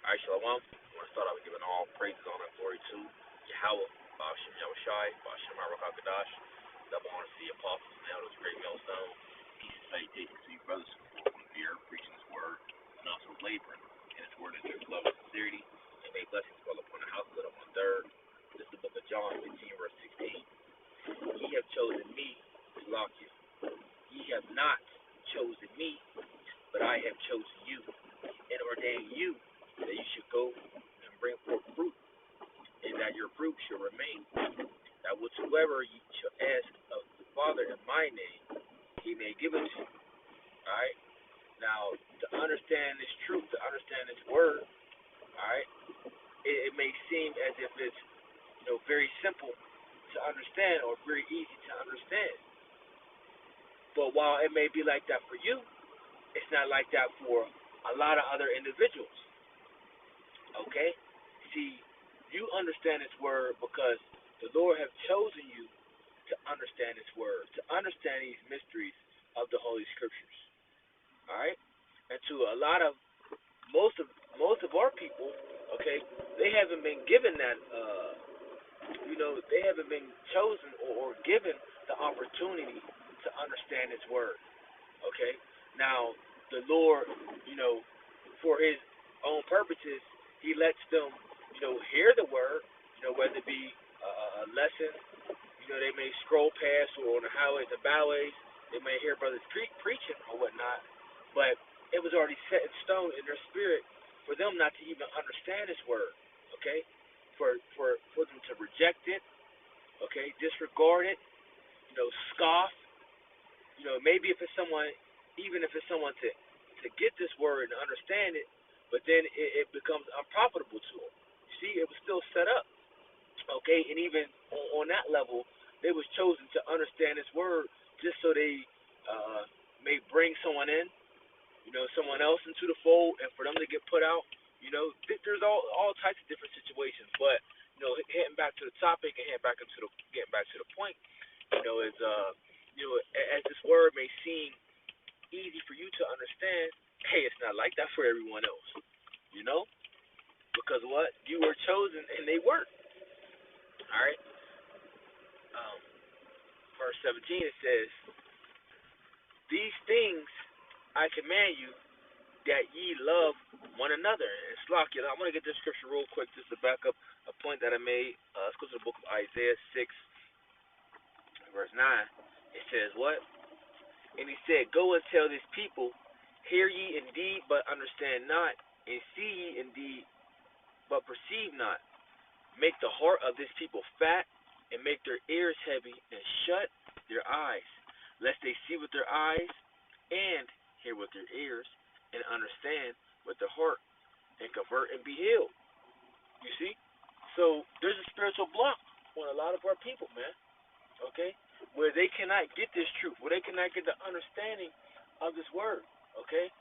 Alright, Shalom. I want to start out with giving all praises, honor, and glory to Yahweh, Bashim Yahushai, Bashim Arakakadash. Double honor to the apostles and elders, great millstone. Peace and salutation to you, brothers who are here preaching His word and also laboring in His word in truth, love, and sincerity. And may blessings fall upon the house of the third. This is the book of John 15, verse 16. Ye have chosen me to lock you. Ye have not chosen me, but I have chosen you and ordained you that you should go and bring forth fruit, and that your fruit shall remain. That whatsoever ye shall ask of the Father in my name, He may give it to you. Alright? Now, to understand this truth, to understand this word, alright, it may seem as if it's very simple to understand or very easy to understand. But while it may be like that for you, it's not like that for a lot of other individuals. Okay? See, you understand this word because the Lord have chosen you to understand this word, to understand these mysteries of the Holy Scriptures. Alright? And to a lot of most of our people, okay, they haven't been given that they haven't been chosen or given the opportunity to understand his word. Okay? Now, the Lord, for his own purposes, he lets them, hear the word, whether it be a lesson, they may scroll past or on the highways and byways, they may hear brothers preaching or whatnot, but it was already set in stone in their spirit for them not to even understand his word, okay? For them to reject it, okay, disregard it, scoff, maybe if it's someone, even if it's someone to get this word and understand it, but then it becomes unprofitable to them. You see, it was still set up, okay, and even on that level, they was chosen to understand this word just so they may bring someone in, someone else into the fold, and for them to get put out. There's all types of different situations, but heading back to the topic and getting back to the point, is as this word may seem easy for you to understand, hey, it's not like that for everyone else, because what you were chosen and they weren't. All right. Verse 17 it says, "These things I command you, that ye love one another." And Slakia, I'm going to get this scripture real quick just to back up a point that I made. Let's go to the book of Isaiah 6, verse 9. It says what? And he said, "Go and tell this people, hear ye indeed, but understand not, and see ye indeed, but perceive not. Make the heart of this people fat, and make their ears heavy, and shut their eyes, lest they see with their eyes, and hear with their ears, and understand with their heart, and convert and be healed." You see? So there's a spiritual block on a lot of our people, man. Okay? Where they cannot get this truth, where they cannot get the understanding of this word. Okay?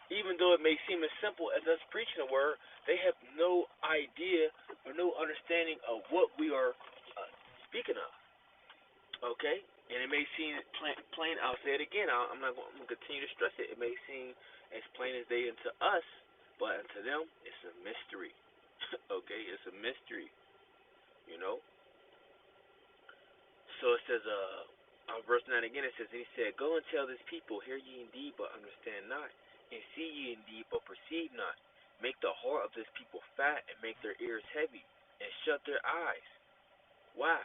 Even though it may seem as simple as us preaching the word, they have no idea or no understanding of what we are speaking of. Okay? And it may seem plain. I'll say it again. I'm going to continue to stress it. It may seem as plain as day unto us, but unto them, it's a mystery. Okay? It's a mystery. So it says, verse 9 again, it says, and he said, "Go and tell this people, hear ye indeed, but understand not, and see ye indeed, but perceive not. Make the heart of this people fat, and make their ears heavy, and shut their eyes." Why?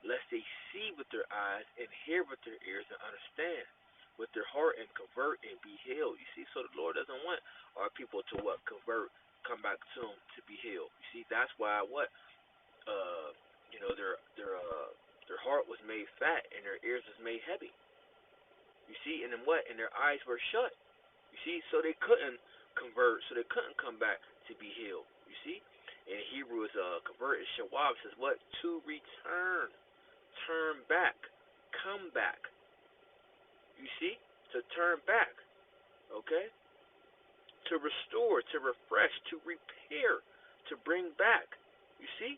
"Lest they see with their eyes, and hear with their ears, and understand with their heart, and convert, and be healed." You see, so the Lord doesn't want our people to convert, come back to him to be healed. You see, that's why their heart was made fat, and their ears was made heavy. You see, and then what? And their eyes were shut. You see, so they couldn't convert, so they couldn't come back to be healed. You see, in Hebrew is convert is shawab, says what? To return, turn back, come back. You see, to turn back, okay, to restore, to refresh, to repair, to bring back. You see,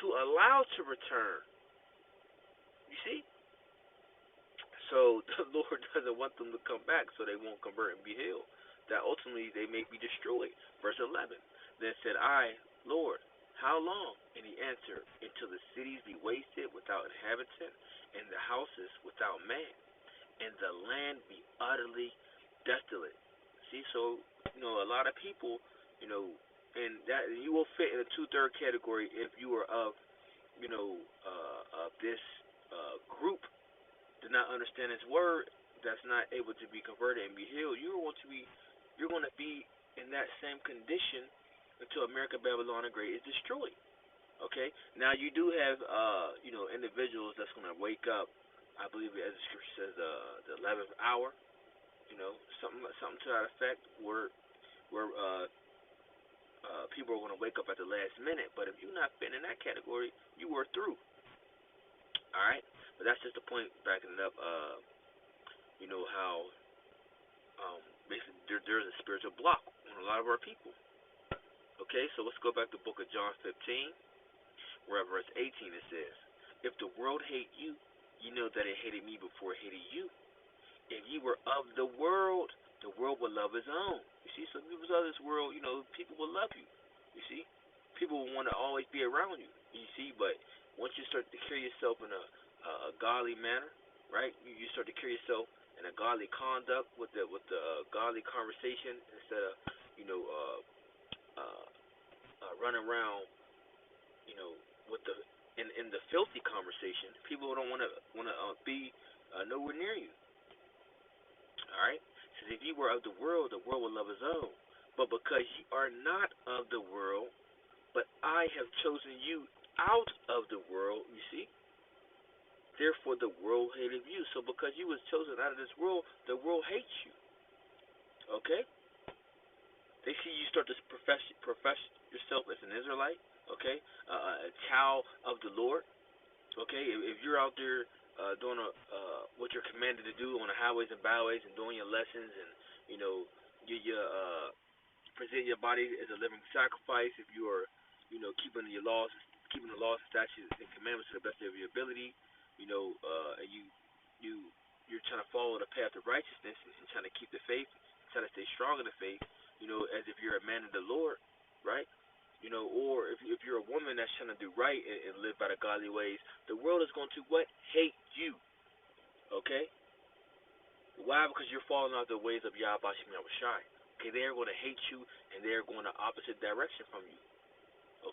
to allow to return. You see. So the Lord doesn't want them to come back so they won't convert and be healed. That ultimately they may be destroyed. Verse 11. Then said I, Lord, how long? And he answered, until the cities be wasted without inhabitant, and the houses without man, and the land be utterly desolate. See, so a lot of people, you know, and that you will fit in a two-third category if you are of, of this group, did not understand His word, that's not able to be converted and be healed. You're going to be in that same condition until America, Babylon, the Great is destroyed. Okay. Now you do have individuals that's going to wake up. I believe as the scripture says, the 11th hour. Something to that effect, where people are going to wake up at the last minute. But if you're not fitting in that category, you were through. All right. But that's just a point backing it up. How basically there's a spiritual block on a lot of our people. Okay, so let's go back to the book of John 15, where at verse 18 it says, if the world hate you, you know that it hated me before it hated you. If you were of the world would love his own. You see, so if you was of this world, people will love you. You see, people will want to always be around you. You see, but once you start to carry yourself in a godly manner, right? You start to carry yourself in a godly conduct with the godly conversation instead of running around with the in the filthy conversation. People don't want to be nowhere near you. All right. Says if you were of the world will love his own. But because ye are not of the world, but I have chosen you out of the world, you see. Therefore the world hated you. So because you was chosen out of this world, the world hates you. Okay? They see you start to profess yourself as an Israelite, okay, a child of the Lord, okay. If you're out there doing what you're commanded to do on the highways and byways and doing your lessons, and you present your body as a living sacrifice, if you are keeping the laws, statutes, and commandments to the best of your ability, and you're trying to follow the path of righteousness and trying to keep the faith, trying to stay strong in the faith, as if you're a man of the Lord, right? Or if you're a woman that's trying to do right and live by the godly ways, the world is going to what? Hate you. Okay? Why? Because you're falling out the ways of Yahweh Shem Yahushai. Okay, they're going to hate you and they're going the opposite direction from you.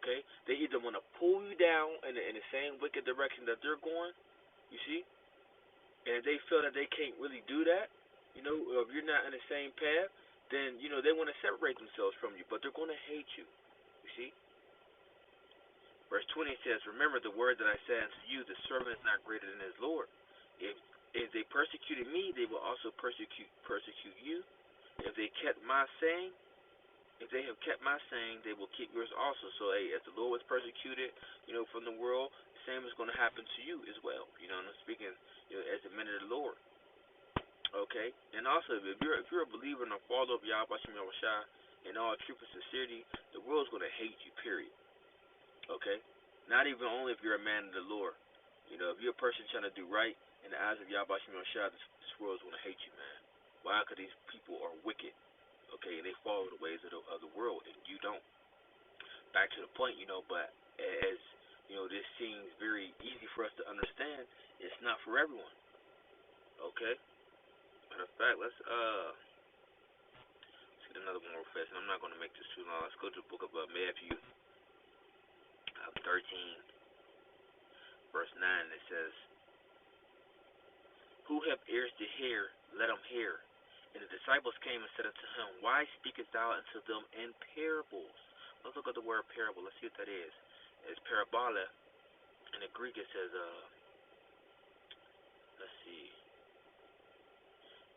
Okay? They either want to pull you down in the same wicked direction that they're going, you see? And if they feel that they can't really do that, if you're not in the same path, then, they want to separate themselves from you, but they're going to hate you. You see? Verse 20 says, remember the word that I said unto you, the servant is not greater than his Lord. If they persecuted me, they will also persecute you. If they have kept my saying, they will keep yours also. So, as the Lord was persecuted, from the world, the same is going to happen to you as well. I'm speaking, as a man of the Lord. Okay, and also if you're a believer and a follower of Yahweh Shem Yahushua in all truth and sincerity, the world's going to hate you. Period. Okay, not even only if you're a man of the Lord. If you're a person trying to do right in the eyes of Yahweh Shem Yahushua, this world's going to hate you, man. Why? Because these people are wicked. Okay, and they follow the ways of the world, and you don't. Back to the point, but as this seems very easy for us to understand. It's not for everyone. Okay. Matter of fact, let's get another one real fast. And I'm not going to make this too long. Let's go to the book of Matthew 13, verse 9. It says, who have ears to hear, let them hear. And the disciples came and said unto him, why speakest thou unto them in parables? Let's look at the word parable. Let's see what that is. It's parabola. In the Greek it says, let's see,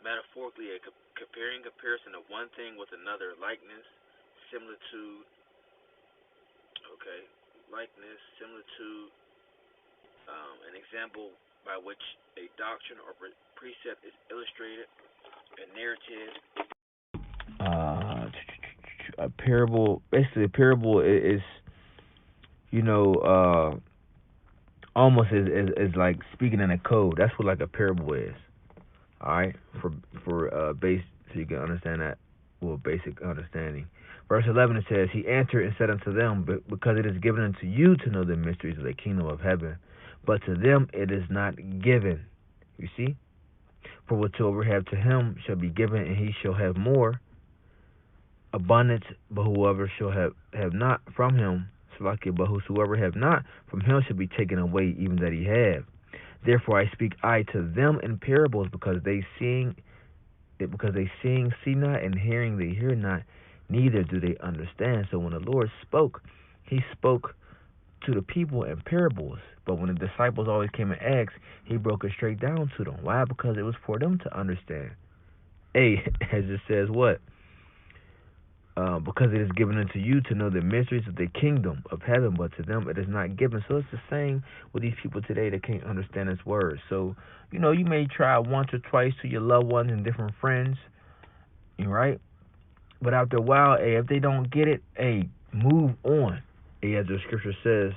metaphorically, a comparison of one thing with another, likeness, similar to, an example by which a doctrine or precept is illustrated, a narrative. A parable, basically a parable is almost is like speaking in a code. That's what like a parable is. All right, for base, so you can understand that, well, basic understanding. Verse 11 it says, He answered and said unto them, Because it is given unto you to know the mysteries of the kingdom of heaven, but to them it is not given. You see? For whatsoever have to him shall be given, and he shall have more abundance, but whoever shall have not from him, but whosoever have not from him shall be taken away even that he have. Therefore I speak to them in parables, because they seeing, see not, and hearing they hear not, neither do they understand. So when the Lord spoke, he spoke to the people in parables. But when the disciples always came and asked, he broke it straight down to them. Why? Because it was for them to understand. As it says what? Because it is given unto you to know the mysteries of the kingdom of heaven, but to them it is not given. So it's the same with these people today that can't understand His word. So, you may try once or twice to your loved ones and different friends, right? But after a while, if they don't get it, move on. As the scripture says,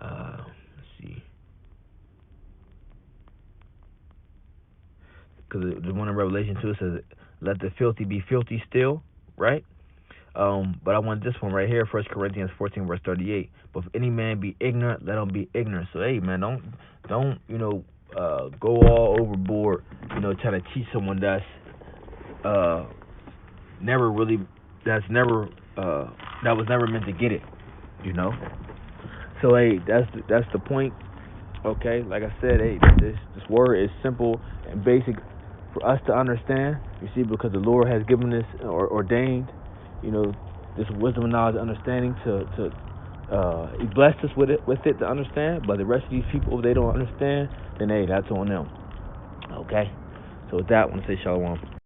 let's see, because the one in Revelation 2 says, let the filthy be filthy still, right? But I want this one right here, 1 Corinthians 14, verse 38. But if any man be ignorant, let him be ignorant. So, man, don't go all overboard, trying to teach someone that was never meant to get it, So, that's the point. Okay, like I said, this word is simple and basic for us to understand. You see, because the Lord has given this or ordained, this wisdom, knowledge, understanding He blessed us with it to understand. But the rest of these people, if they don't understand, then that's on them. Okay, so with that, I want to say shalom.